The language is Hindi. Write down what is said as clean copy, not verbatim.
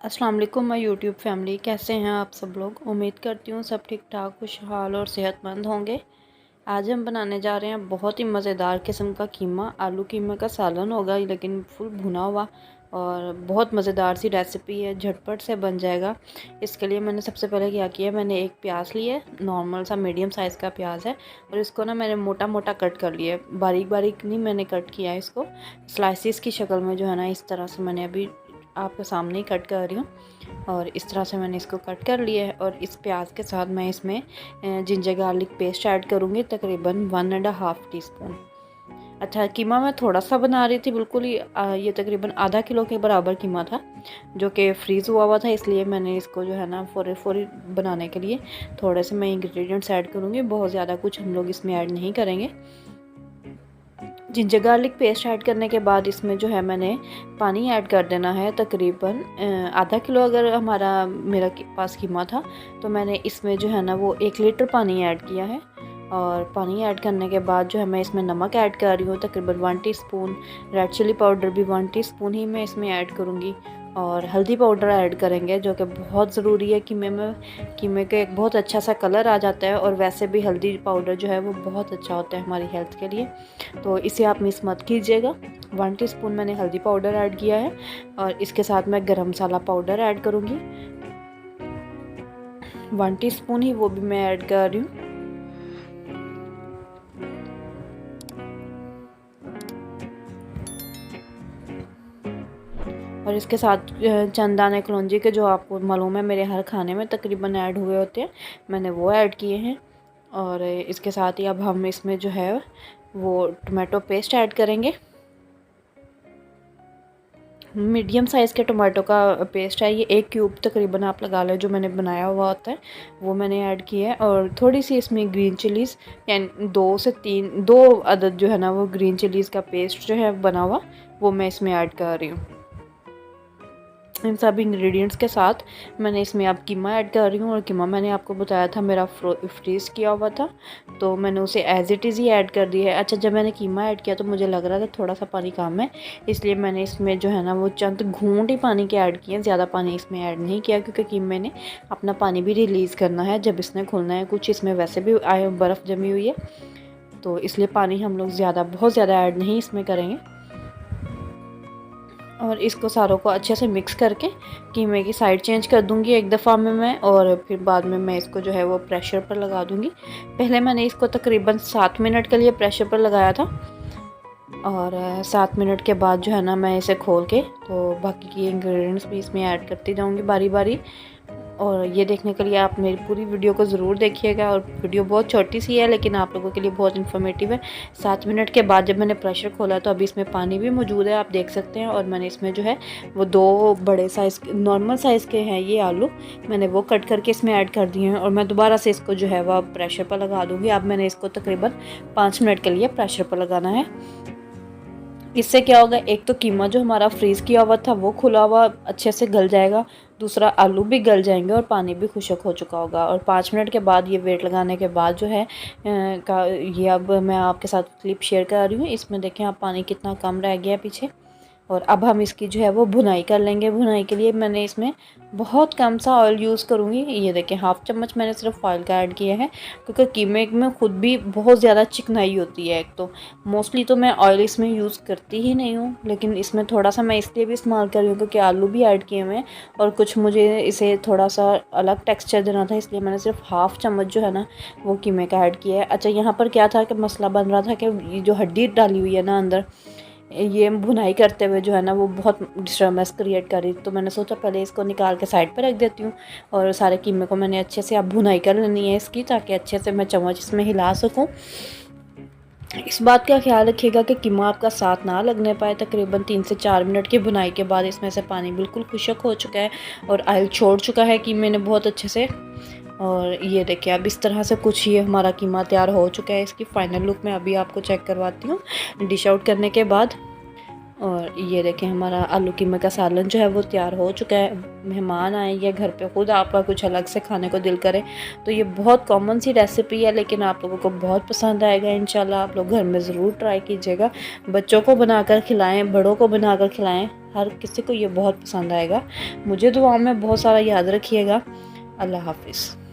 अस्सलाम वालेकुम माय यूट्यूब फैमिली, कैसे हैं आप सब लोग। उम्मीद करती हूँ सब ठीक ठाक खुशहाल और सेहतमंद होंगे। आज हम बनाने जा रहे हैं बहुत ही मज़ेदार किस्म का कीमा। आलू कीमा का सालन होगा लेकिन फुल भुना हुआ, और बहुत मज़ेदार सी रेसिपी है, झटपट से बन जाएगा। इसके लिए मैंने सबसे पहले क्या किया, मैंने एक प्याज लिया, नॉर्मल सा मीडियम साइज़ का प्याज है, और इसको ना मैंने मोटा मोटा कट कर लिया है। बारीक बारीक नहीं मैंने कट किया है इसको, स्लाइसिस की शक्ल में जो है ना, इस तरह से मैंने अभी आपके सामने ही कट कर रही हूँ। और इस तरह से मैंने इसको कट कर लिया है। और इस प्याज के साथ मैं इसमें जिंजर गार्लिक पेस्ट ऐड करूँगी, तकरीबन 1.5 टीस्पून। अच्छा, कीमा मैं थोड़ा सा बना रही थी, बिल्कुल ही ये तकरीबन आधा किलो के बराबर कीमा था, जो कि फ्रीज़ हुआ हुआ था, इसलिए मैंने इसको जो है ना फौरी बनाने के लिए थोड़े से मैं इंग्रेडिएंट्स ऐड करूँगी। बहुत ज़्यादा कुछ हम लोग इसमें ऐड नहीं करेंगे। जिंजर गार्लिक पेस्ट ऐड करने के बाद इसमें जो है मैंने पानी ऐड कर देना है, तकरीबन आधा किलो अगर मेरा पास कीमा था तो मैंने इसमें जो है ना वो 1 लीटर पानी ऐड किया है। और पानी ऐड करने के बाद जो है मैं इसमें नमक ऐड कर रही हूँ, तकरीबन 1 टीस्पून। रेड चिली पाउडर भी 1 टीस्पून ही मैं इसमें ऐड करूँगी। और हल्दी पाउडर ऐड करेंगे, जो कि बहुत ज़रूरी है। कीमे का एक बहुत अच्छा सा कलर आ जाता है, और वैसे भी हल्दी पाउडर जो है वो बहुत अच्छा होता है हमारी हेल्थ के लिए, तो इसे आप मिस मत कीजिएगा। 1 टीस्पून मैंने हल्दी पाउडर ऐड किया है, और इसके साथ मैं गरम मसाला पाउडर ऐड करूँगी 1 टीस्पून ही, वो भी मैं ऐड कर रही हूँ। और इसके साथ चंद दाने कलौंजी के, जो आपको मालूम है मेरे हर खाने में तकरीबन ऐड हुए होते हैं, मैंने वो ऐड किए हैं। और इसके साथ ही अब हम इसमें जो है वो टमाटो पेस्ट ऐड करेंगे। मीडियम साइज़ के टमाटो का पेस्ट है ये, 1 क्यूब तकरीबन आप लगा लें, जो मैंने बनाया हुआ होता है वो मैंने ऐड किया है। और थोड़ी सी इसमें ग्रीन चिलीज़, यानी 2 से 2 अदद जो है ना वो ग्रीन चिलीज़ का पेस्ट जो है बना हुआ, वो मैं इसमें ऐड कर रही हूँ। इन सब इंग्रेडिएंट्स के साथ मैंने इसमें अब कीमा ऐड कर रही हूँ। और कीमा मैंने आपको बताया था मेरा फ्रीज़ किया हुआ था, तो मैंने उसे as it is he add कर दिया है। अच्छा, जब मैंने कीमा ऐड किया तो मुझे लग रहा था थोड़ा सा पानी कम है, इसलिए मैंने इसमें जो है ना वो चंद घूंट ही पानी के ऐड किए, ज़्यादा पानी इसमें ऐड नहीं किया, क्योंकि कीमे ने अपना पानी भी रिलीज़ करना है जब इसने खुलना है। कुछ इसमें वैसे भी बर्फ़ जमी हुई है, तो इसलिए पानी हम लोग बहुत ज़्यादा ऐड नहीं इसमें करेंगे। और इसको सारों को अच्छे से मिक्स करके कीमे की साइड चेंज कर दूंगी एक दफ़ा में मैं, और फिर बाद में मैं इसको जो है वो प्रेशर पर लगा दूंगी। पहले मैंने इसको तकरीबन 7 मिनट के लिए प्रेशर पर लगाया था, और 7 मिनट के बाद जो है ना मैं इसे खोल के तो बाकी की इंग्रेडिएंट्स भी इसमें ऐड करती जाऊंगी बारी बारी। और ये देखने के लिए आप मेरी पूरी वीडियो को ज़रूर देखिएगा। और वीडियो बहुत छोटी सी है लेकिन आप लोगों के लिए बहुत इन्फॉर्मेटिव है। 7 मिनट के बाद जब मैंने प्रेशर खोला तो अभी इसमें पानी भी मौजूद है, आप देख सकते हैं। और मैंने इसमें जो है वो 2 बड़े साइज़ नॉर्मल साइज़ के हैं ये आलू, मैंने वो कट करके इसमें ऐड कर दिए हैं। और मैं दोबारा से इसको जो है वह प्रेशर पर लगा दूँगी। अब मैंने इसको तकरीबन 5 मिनट के लिए प्रेशर पर लगाना है। इससे क्या होगा, एक तो कीमा जो हमारा फ्रीज़ किया हुआ था वो खुला हुआ अच्छे से गल जाएगा, दूसरा आलू भी गल जाएंगे और पानी भी खुश्क हो चुका होगा। और 5 मिनट के बाद ये वेट लगाने के बाद जो है ये अब मैं आपके साथ क्लिप शेयर कर रही हूँ। इसमें देखें आप, पानी कितना कम रह गया पीछे। और अब हम इसकी जो है वो भुनाई कर लेंगे। भुनाई के लिए मैंने इसमें बहुत कम सा ऑयल यूज़ करूँगी। ये देखें, 1/2 चम्मच मैंने सिर्फ ऑयल का ऐड किया है, क्योंकि कीमे में खुद भी बहुत ज़्यादा चिकनाई होती है। एक तो मोस्टली तो मैं ऑयल इसमें यूज़ करती ही नहीं हूँ, लेकिन इसमें थोड़ा सा मैं इसलिए भी इस्तेमाल कर रही हूँ क्योंकि आलू भी ऐड किए हुए हैं, और कुछ मुझे इसे थोड़ा सा अलग टेक्स्चर देना था, इसलिए मैंने सिर्फ 1/2 चम्मच जो है ना वो कीमे का ऐड किया है। अच्छा, यहाँ पर क्या था कि मसला बन रहा था कि ये जो हड्डी डाली हुई है ना अंदर, ये भुनाई करते हुए जो है ना वो बहुत डिस्टर्बेंस क्रिएट करी, तो मैंने सोचा पहले इसको निकाल के साइड पर रख देती हूँ। और सारे कीमे को मैंने अच्छे से अब भुनाई कर लेनी है इसकी, ताकि अच्छे से मैं चम्मच इसमें हिला सकूँ। इस बात का ख्याल रखिएगा कि कीमा आपका साथ ना लगने पाए। तकरीबन 3 से 4 मिनट की भुनाई के बाद इसमें से पानी बिल्कुल खुश्क हो चुका है और ऑयल छोड़ चुका है कीमे ने बहुत अच्छे से। और ये देखिए, अब इस तरह से कुछ ये हमारा कीमा तैयार हो चुका है। इसकी फ़ाइनल लुक मैं अभी आपको चेक करवाती हूँ डिश आउट करने के बाद। और ये देखें, हमारा आलू कीमे का सालन जो है वो तैयार हो चुका है। मेहमान आए या घर पे खुद आपका कुछ अलग से खाने को दिल करे तो ये बहुत कॉमन सी रेसिपी है, लेकिन आप लोगों को बहुत पसंद आएगा इंशाल्लाह। आप लोग घर में ज़रूर ट्राई कीजिएगा। बच्चों को बनाकर खिलाएं, बड़ों को बनाकर खिलाएं, हर किसी को ये बहुत पसंद आएगा। मुझे दुआओं में बहुत सारा याद रखिएगा। अल्लाह हाफिज़।